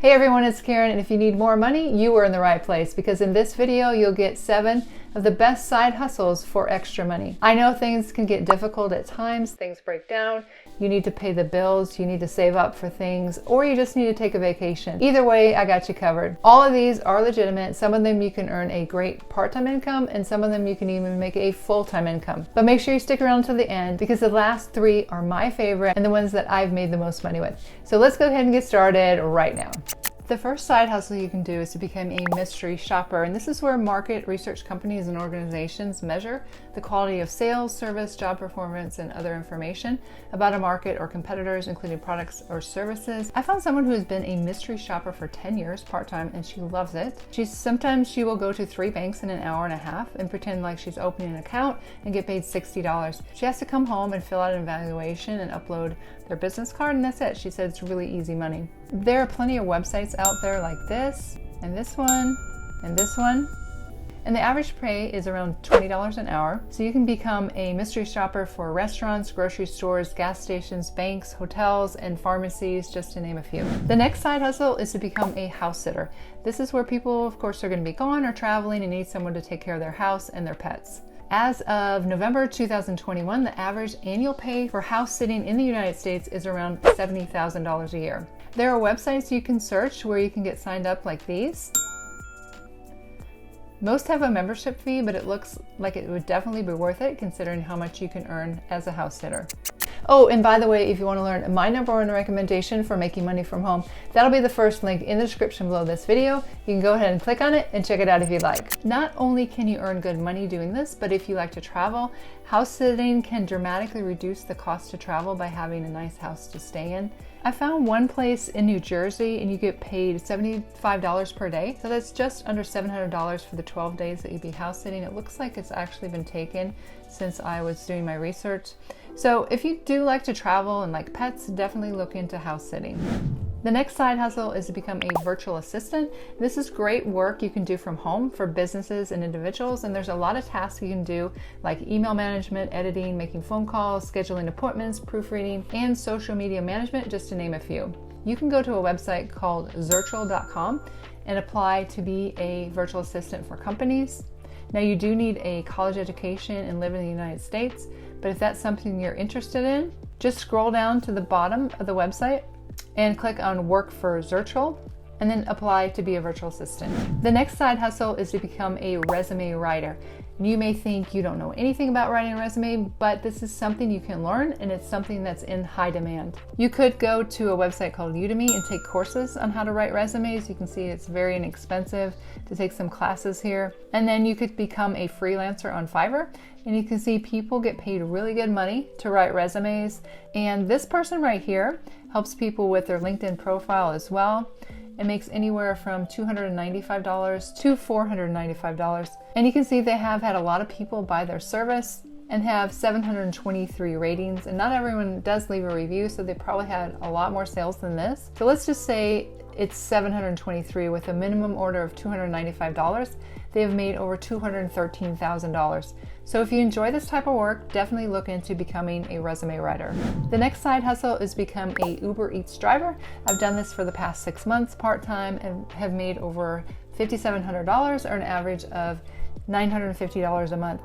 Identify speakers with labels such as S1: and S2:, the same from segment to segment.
S1: Hey everyone, it's Karen, and if you need more money, you are in the right place, because in this video you'll get 7 of the best side hustles for extra money. I know things can get difficult at times, things break down, you need to pay the bills, you need to save up for things, or you just need to take a vacation. Either way, I got you covered. All of these are legitimate. Some of them you can earn a great part-time income, and some of them you can even make a full-time income. But make sure you stick around until the end, because the last 3 are my favorite and the ones that I've made the most money with. So let's go ahead and get started right now. The first side hustle you can do is to become a mystery shopper, and this is where market research companies and organizations measure the quality of sales, service, job performance, and other information about a market or competitors, including products or services. I found someone who has been a mystery shopper for 10 years part-time, and she loves it. Sometimes she will go to 3 banks in an hour and a half and pretend like she's opening an account and get paid $60. She has to come home and fill out an evaluation and upload their business card, and that's it. She said it's really easy money. There are plenty of websites out there like this, and this one, and this one. And the average pay is around $20 an hour. So you can become a mystery shopper for restaurants, grocery stores, gas stations, banks, hotels, and pharmacies, just to name a few. The next side hustle is to become a house sitter. This is where people, of course, are going to be gone or traveling and need someone to take care of their house and their pets. As of November 2021, the average annual pay for house sitting in the United States is around $70,000 a year. There are websites you can search where you can get signed up like these. Most have a membership fee, but it looks like it would definitely be worth it considering how much you can earn as a house sitter. Oh, and by the way, if you want to learn my #1 recommendation for making money from home, that'll be the first link in the description below this video. You can go ahead and click on it and check it out if you'd like. Not only can you earn good money doing this, but if you like to travel, house sitting can dramatically reduce the cost to travel by having a nice house to stay in. I found one place in New Jersey, and you get paid $75 per day. So that's just under $700 for the 12 days that you'd be house sitting. It looks like it's actually been taken since I was doing my research. So if you do like to travel and like pets, definitely look into house sitting. The next side hustle is to become a virtual assistant. This is great work you can do from home for businesses and individuals, and there's a lot of tasks you can do like email management, editing, making phone calls, scheduling appointments, proofreading, and social media management, just to name a few. You can go to a website called Zirtual.com and apply to be a virtual assistant for companies. Now, you do need a college education and live in the United States, but if that's something you're interested in, just scroll down to the bottom of the website and click on Work for Zirtual, and then apply to be a virtual assistant. The next side hustle is to become a resume writer. You may think you don't know anything about writing a resume, but this is something you can learn, and it's something that's in high demand. You could go to a website called Udemy and take courses on how to write resumes. You can see it's very inexpensive to take some classes here. And then you could become a freelancer on Fiverr, and you can see people get paid really good money to write resumes. And this person right here helps people with their LinkedIn profile as well. It makes anywhere from $295 to $495. And you can see they have had a lot of people buy their service and have 723 ratings. And not everyone does leave a review, so they probably had a lot more sales than this. So let's just say it's 723 with a minimum order of $295. They have made over $213,000. So if you enjoy this type of work, definitely look into becoming a resume writer. The next side hustle is become a Uber Eats driver. I've done this for the past 6 months part-time and have made over $5,700 or an average of $950 a month.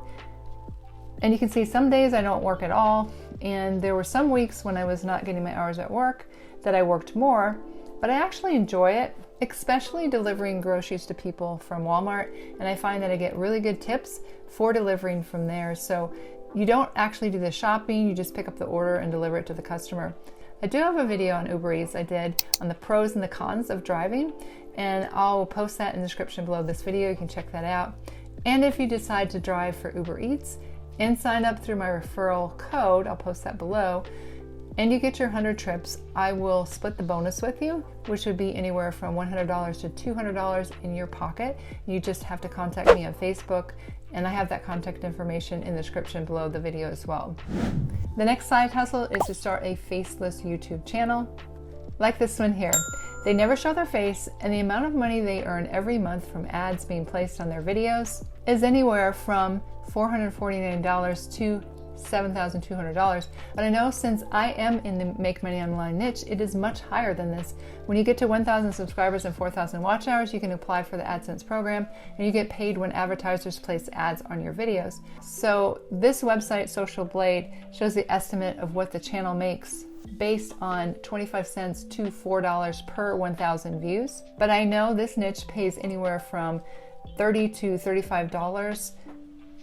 S1: And you can see some days I don't work at all, and there were some weeks when I was not getting my hours at work that I worked more, but I actually enjoy it, especially delivering groceries to people from Walmart, and I find that I get really good tips for delivering from there. So you don't actually do the shopping, you just pick up the order and deliver it to the customer. I do have a video on Uber Eats I did on the pros and the cons of driving, and I'll post that in the description below this video. You can check that out. And if you decide to drive for Uber Eats and sign up through my referral code, I'll post that below, and you get your 100 trips, I will split the bonus with you, which would be anywhere from $100 to $200 in your pocket. You just have to contact me on Facebook, and I have that contact information in the description below the video as well. The next side hustle is to start a faceless YouTube channel, like this one here. They never show their face, and the amount of money they earn every month from ads being placed on their videos is anywhere from $449 to $7,200. But I know since I am in the make money online niche, it is much higher than this. When you get to 1,000 subscribers and 4,000 watch hours, you can apply for the AdSense program and you get paid when advertisers place ads on your videos. So this website, Social Blade, shows the estimate of what the channel makes based on 25 cents to $4 per 1,000 views. But I know this niche pays anywhere from $30 to $35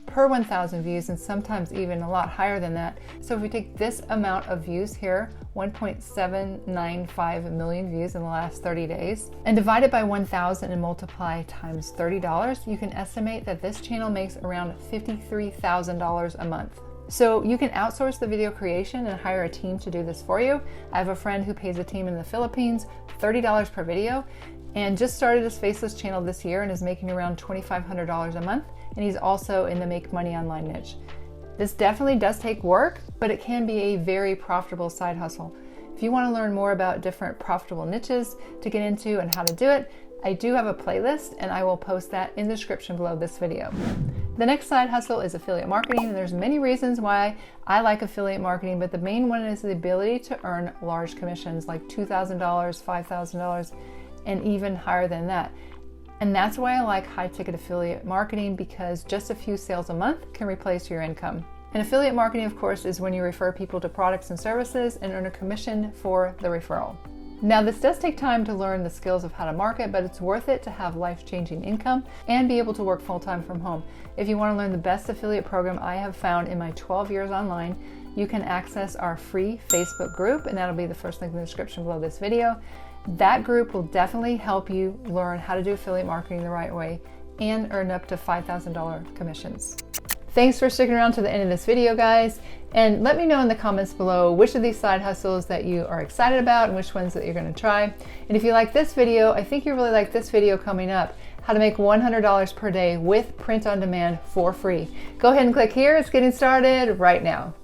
S1: per 1,000 views, and sometimes even a lot higher than that. So if we take this amount of views here, 1.795 million views in the last 30 days, and divide it by 1,000 and multiply times $30, you can estimate that this channel makes around $53,000 a month. So you can outsource the video creation and hire a team to do this for you. I have a friend who pays a team in the Philippines $30 per video and just started his Faceless channel this year and is making around $2,500 a month. And he's also in the make money online niche. This definitely does take work, but it can be a very profitable side hustle. If you want to learn more about different profitable niches to get into and how to do it, I do have a playlist and I will post that in the description below this video. The next side hustle is affiliate marketing, and there's many reasons why I like affiliate marketing, but the main one is the ability to earn large commissions like $2,000, $5,000, and even higher than that. And that's why I like high ticket affiliate marketing, because just a few sales a month can replace your income. And affiliate marketing, of course, is when you refer people to products and services and earn a commission for the referral. Now, this does take time to learn the skills of how to market, but it's worth it to have life-changing income and be able to work full-time from home. If you want to learn the best affiliate program I have found in my 12 years online, you can access our free Facebook group, and that'll be the first link in the description below this video. That group will definitely help you learn how to do affiliate marketing the right way and earn up to $5,000 commissions. Thanks for sticking around to the end of this video, guys. And let me know in the comments below which of these side hustles that you are excited about and which ones that you're going to try. And if you like this video, I think you really like this video coming up, how to make $100 per day with print on demand for free. Go ahead and click here. It's getting started right now.